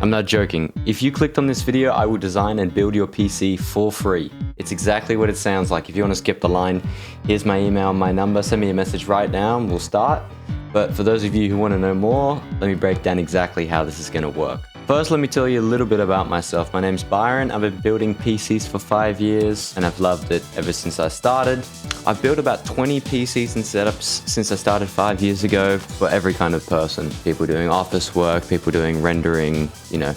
I'm not joking. If you clicked on this video, I will design and build your PC for free. It's exactly what it sounds like. If you want to skip the line, here's my email, my number, send me a message right now and we'll start. But for those of you who want to know more, let me break down exactly how this is going to work. First, let me tell you a little bit about myself. My name's Byron. I've been building PCs for 5 years and I've loved it ever since I started. I've built about 20 PCs and setups since I started 5 years ago for every kind of person. People doing office work, people doing rendering,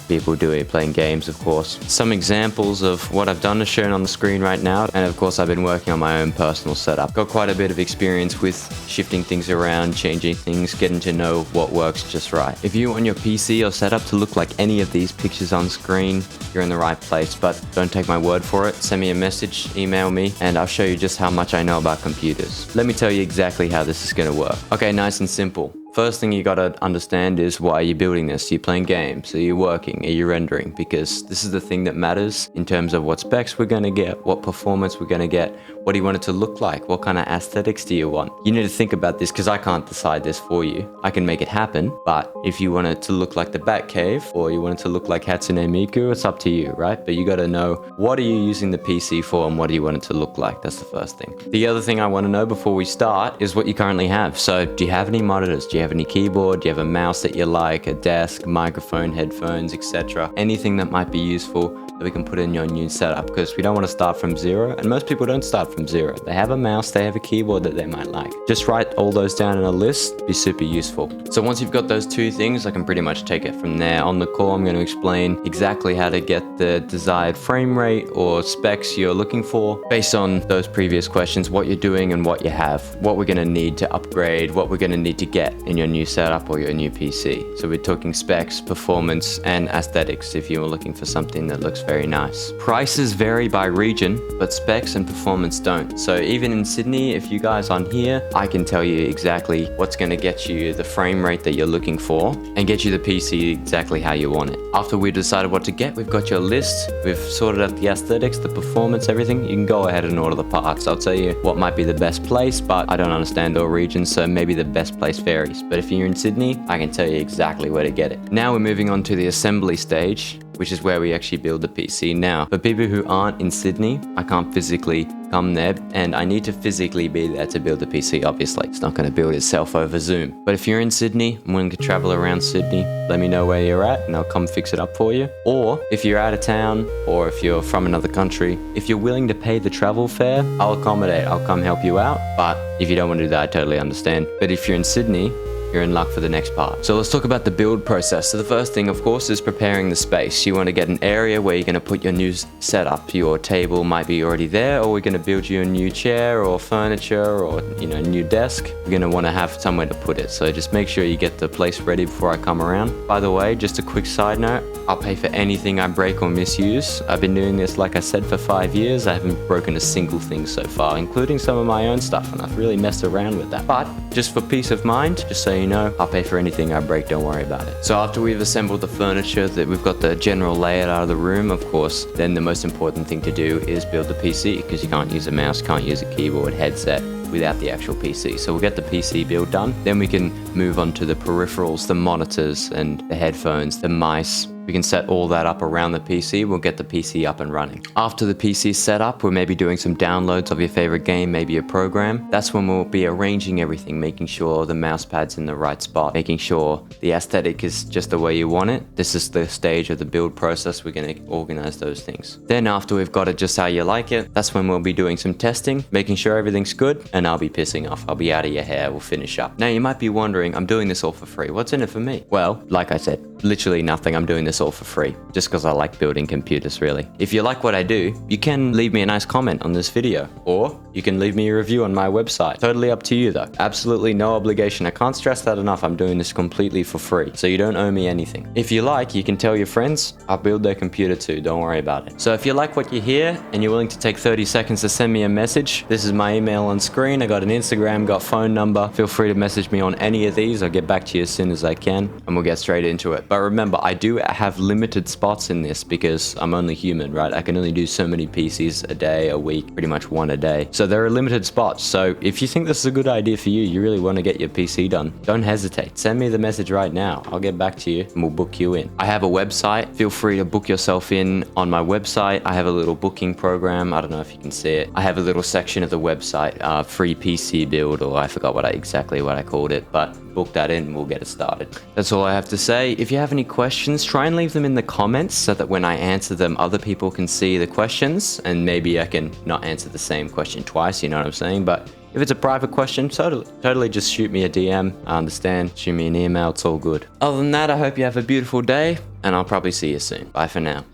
people playing games, of course. Some examples of what I've done are shown on the screen right now. And of course, I've been working on my own personal setup. Got quite a bit of experience with shifting things around, changing things, getting to know what works just right. If you want your PC or setup to look like any of these pictures on screen, you're in the right place, but don't take my word for it. Send me a message, email me, and I'll show you just how much I know about computers. Let me tell you exactly how this is going to work. Okay, nice and simple. First thing you gotta understand is, why are you building this? Are you playing games? Are you working? Are you rendering? Because this is the thing that matters in terms of what specs we're gonna get, what performance we're gonna get, what do you want it to look like, what kind of aesthetics do you want? You need to think about this because I can't decide this for you. I can make it happen, but if you want it to look like the Batcave or you want it to look like Hatsune Miku, it's up to you, right? But you gotta know, what are you using the PC for and what do you want it to look like? That's the first thing. The other thing I wanna know before we start is what you currently have. So do you have any monitors? Do you have any keyboard? Do you have a mouse that you like, a desk, microphone, headphones, etc.? Anything that might be useful that we can put in your new setup, because we don't want to start from zero, and most people don't start from zero. They have a mouse, they have a keyboard that they might like. Just write all those down in a list, be super useful. So once you've got those two things, I can pretty much take it from there. On the call, I'm going to explain exactly how to get the desired frame rate or specs you're looking for based on those previous questions, what you're doing and what you have, what we're going to need to upgrade, what we're going to need to get in your new setup or your new PC. So we're talking specs, performance, and aesthetics if you were looking for something that looks very nice. Prices vary by region, but specs and performance don't. So even in Sydney, if you guys aren't here, I can tell you exactly what's going to get you the frame rate that you're looking for and get you the PC exactly how you want it. After we've decided what to get, we've got your list, we've sorted out the aesthetics, the performance, everything, you can go ahead and order the parts. I'll tell you what might be the best place, but I don't understand all regions, so maybe the best place varies. But if you're in Sydney, I can tell you exactly where to get it. Now we're moving on to the assembly stage, which is where we actually build the PC. Now, for people who aren't in Sydney, I can't physically come there, and I need to physically be there to build the PC, obviously. It's not going to build itself over Zoom. But if you're in Sydney, I'm willing to travel around Sydney, let me know where you're at and I'll come fix it up for you. Or if you're out of town, or if you're from another country, if you're willing to pay the travel fare, I'll accommodate, I'll come help you out. But if you don't want to do that, I totally understand. But if you're in Sydney, you're in luck for the next part. So let's talk about the build process. So the first thing, of course, is preparing the space. You want to get an area where you're going to put your new setup. Your table might be already there, or we're going to build you a new chair or furniture or a new desk. You're going to want to have somewhere to put it. So just make sure you get the place ready before I come around. By the way, just a quick side note, I'll pay for anything I break or misuse. I've been doing this, like I said, for 5 years. I haven't broken a single thing so far, including some of my own stuff, and I've really messed around with that. But just for peace of mind, just so you know, I'll pay for anything I break, don't worry about it. So after we've assembled the furniture, that we've got the general layout out of the room, of course, then the most important thing to do is build the PC, because you can't use a mouse, can't use a keyboard, headset without the actual PC. So we'll get the PC build done, then we can move on to the peripherals, the monitors and the headphones, the mice. We can set all that up around the PC. We'll get the PC up and running. After the PC is set up, we're maybe doing some downloads of your favorite game, maybe a program. That's when we'll be arranging everything, making sure the mouse pad's in the right spot, making sure the aesthetic is just the way you want it. This is the stage of the build process. We're going to organize those things. Then after we've got it just how you like it, that's when we'll be doing some testing, making sure everything's good, and I'll be pissing off. I'll be out of your hair. We'll finish up. Now you might be wondering, I'm doing this all for free. What's in it for me? Well, like I said, literally nothing. I'm doing this all for free, just because I like building computers, really. If you like what I do, you can leave me a nice comment on this video, or you can leave me a review on my website. Totally up to you though. Absolutely no obligation. I can't stress that enough. I'm doing this completely for free, so you don't owe me anything. If you like, you can tell your friends. I'll build their computer too, don't worry about it. So if you like what you hear and you're willing to take 30 seconds to send me a message, this is my email on screen. I got an Instagram, got phone number. Feel free to message me on any of these. I'll get back to you as soon as I can, and we'll get straight into it. But remember, I do have limited spots in this because I'm only human, right? I can only do so many PCs a day, a week, pretty much one a day. So there are limited spots. So if you think this is a good idea for you, you really want to get your PC done, don't hesitate. Send me the message right now. I'll get back to you and we'll book you in. I have a website. Feel free to book yourself in on my website. I have a little booking program. I don't know if you can see it. I have a little section of the website, free PC build, or I forgot exactly what I called it, but book that in and we'll get it started. That's all I have to say. If you have any questions, try and leave them in the comments so that when I answer them, other people can see the questions, and maybe I can not answer the same question twice, you know what I'm saying? But if it's a private question, totally just shoot me a DM. I understand. Shoot me an email. It's all good. Other than that, I hope you have a beautiful day, and I'll probably see you soon. Bye for now.